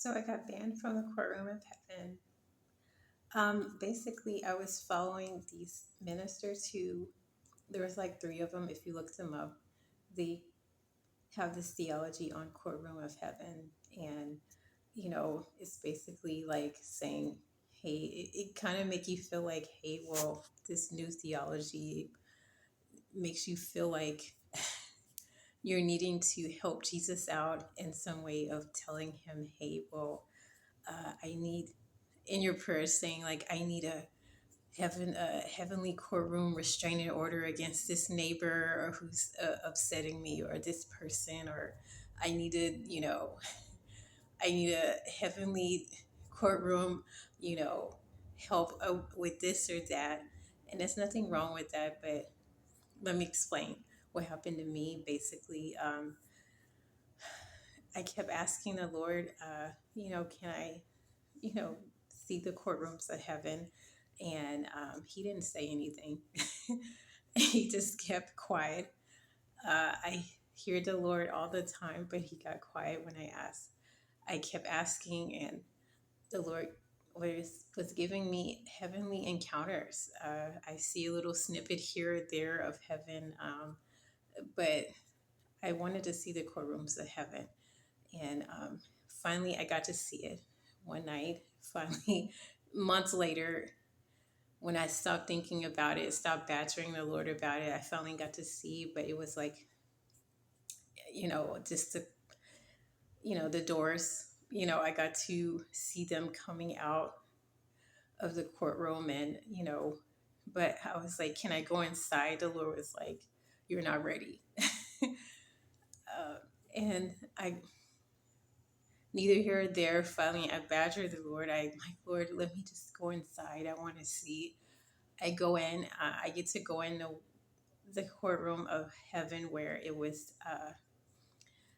So I got banned from the courtroom of heaven. Basically, I was following these ministers who, there was like three of them. If you looked them up, they have this theology on courtroom of heaven. And, it's basically like saying, hey, it kind of make you feel like, hey, well, this new theology makes you feel like you're needing to help Jesus out in some way of telling him, hey, well, I need in your prayers saying like I need a heavenly courtroom restraining order against this neighbor or who's upsetting me or this person or I needed I need a heavenly courtroom you know help with this or that, and there's nothing wrong with that, but let me explain what happened to me. Basically, I kept asking the Lord, can I you know, see the courtrooms of heaven. And he didn't say anything. He just kept quiet. I hear the Lord all the time, but he got quiet when I asked. I kept asking, and the Lord was giving me heavenly encounters. I see a little snippet here or there of heaven, but I wanted to see the courtrooms of heaven. And finally, I got to see it one night. Finally, months later, when I stopped thinking about it, stopped badgering the Lord about it, I finally got to see. But it was like, just the doors. I got to see them coming out of the courtroom, and but I was like, can I go inside? The Lord was like, you're not ready. And I neither here or there. Finally, I badgered the Lord. I'm like, Lord, let me just go inside. I want to see. I go in. I get to go in the courtroom of heaven where it was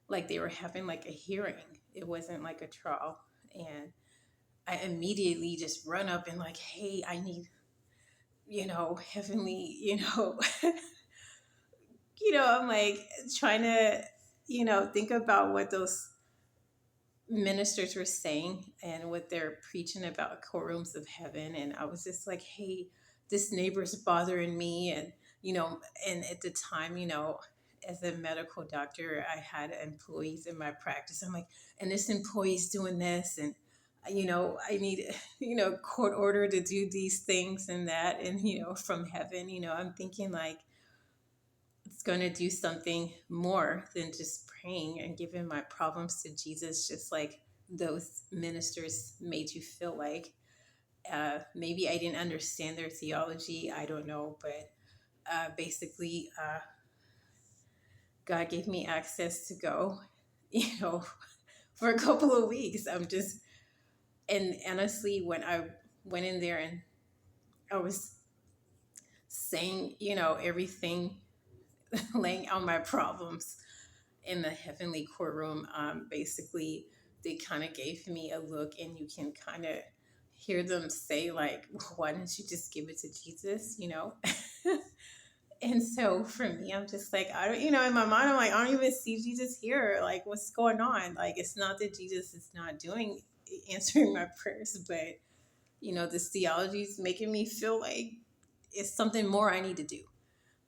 like they were having like a hearing. It wasn't like a trial. And I immediately just run up and like, hey, I need, heavenly, I'm like trying to, think about what those ministers were saying and what they're preaching about courtrooms of heaven. And I was just like, hey, this neighbor's bothering me. And and at the time, as a medical doctor, I had employees in my practice. I'm like, and this employee's doing this, and I need court order to do these things and that. And from heaven, I'm thinking like it's going to do something more than just praying and giving my problems to Jesus, just like those ministers made you feel like. Maybe I didn't understand their theology. I don't know. But basically, God gave me access to go, for a couple of weeks. And honestly, when I went in there and I was saying, everything, laying out my problems, in the heavenly courtroom, basically they kind of gave me a look, and you can kind of hear them say like, why didn't you just give it to Jesus, And so for me, I'm just like, I don't, in my mind, I'm like, I don't even see Jesus here. Like, what's going on? Like, it's not that Jesus is not answering my prayers, but this theology is making me feel like it's something more I need to do.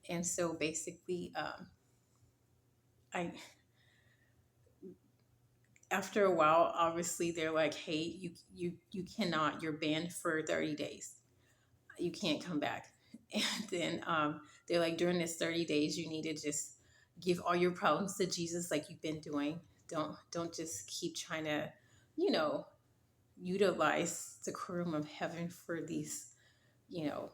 And so basically, I after a while, obviously they're like, hey, you cannot, you're banned for 30 days. You can't come back. And then they're like, during this 30 days, you need to just give all your problems to Jesus like you've been doing. Don't just keep trying to, you know, utilize the courtroom of heaven for you know,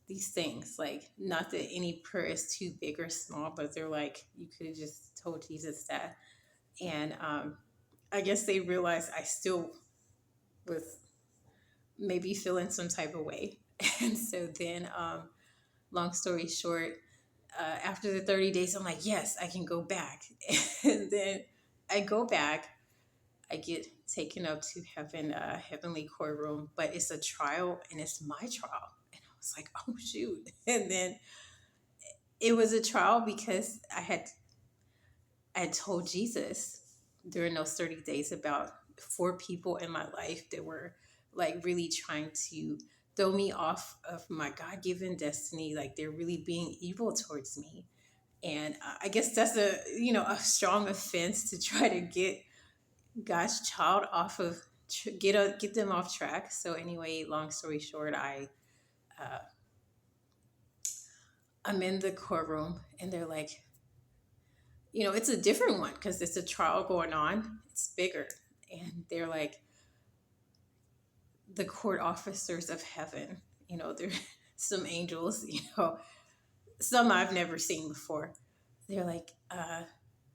these things. Like, not that any prayer is too big or small, but they're like, you could have just told Jesus that. And I guess they realized I still was maybe feeling some type of way. And so then, long story short, after the 30 days, I'm like, yes, I can go back. And then I go back. I get taken up to heaven, heavenly courtroom, but it's a trial and it's my trial. And I was like, oh, shoot. And then it was a trial because I had told Jesus during those 30 days about four people in my life that were like really trying to throw me off of my God-given destiny. Like they're really being evil towards me. And I guess that's a, a strong offense to try to get God's child off of, get them off track. So anyway, long story short, uh, I'm in the courtroom and they're like, it's a different one because it's a trial going on. It's bigger. And they're like, the court officers of heaven, they're some angels, some I've never seen before. They're like,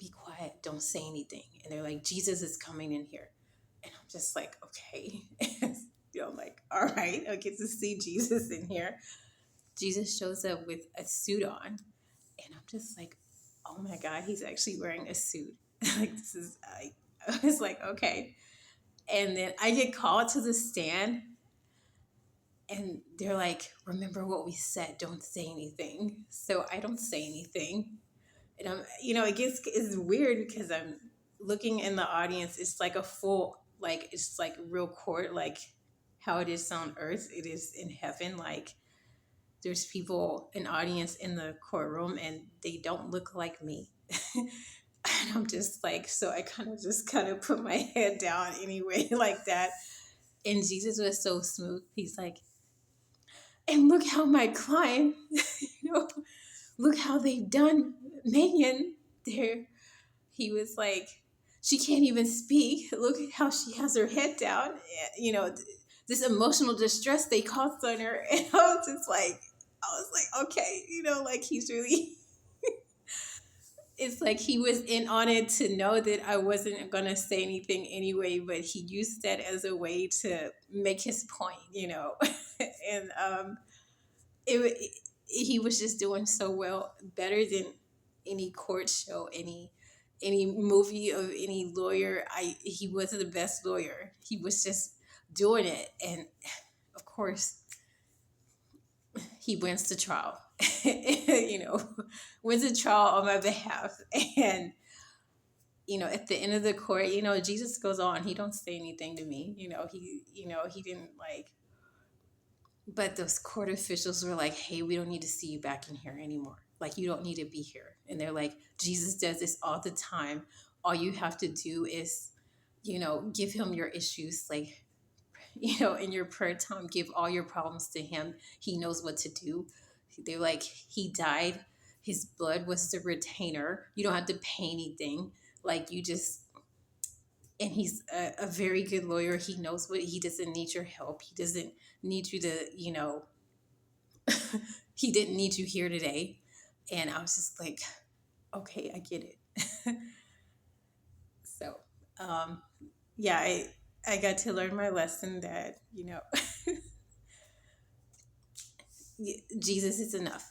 be quiet, don't say anything. And they're like, Jesus is coming in here. And I'm just like, okay. I'm like, all right, I get to see Jesus in here. Jesus shows up with a suit on. And I'm just like, oh my God, he's actually wearing a suit. Like, I was like, okay. And then I get called to the stand and they're like, remember what we said, don't say anything. So I don't say anything. And I'm, it's weird because I'm looking in the audience. It's like a full, like, it's like real court, like how it is on earth, it is in heaven. Like there's people, an audience in the courtroom and they don't look like me. And I'm just like, so I kind of put my head down anyway, like that. And Jesus was so smooth. He's like, and look how my client, you know, look how they've done Megan. There, he was like, she can't even speak. Look at how she has her head down. This emotional distress they caused on her. And I was like, okay, like he's really, it's like he was in on it to know that I wasn't going to say anything anyway, but he used that as a way to make his point. And it he was just doing so well, better than any court show, any movie of any lawyer. He was the best lawyer. He was just doing it, and of course, he wins the trial. Wins the trial on my behalf, and at the end of the court, Jesus goes on. He don't say anything to me. He didn't like. But those court officials were like, hey, we don't need to see you back in here anymore. Like, you don't need to be here. And they're like, Jesus does this all the time. All you have to do is, give him your issues. Like, in your prayer time, give all your problems to him. He knows what to do. They're like, he died. His blood was the retainer. You don't have to pay anything. Like, you just, and he's a very good lawyer. He knows he doesn't need your help. He doesn't need you to, he didn't need you here today. And I was just like, okay, I get it. So, yeah, I got to learn my lesson that, Jesus is enough.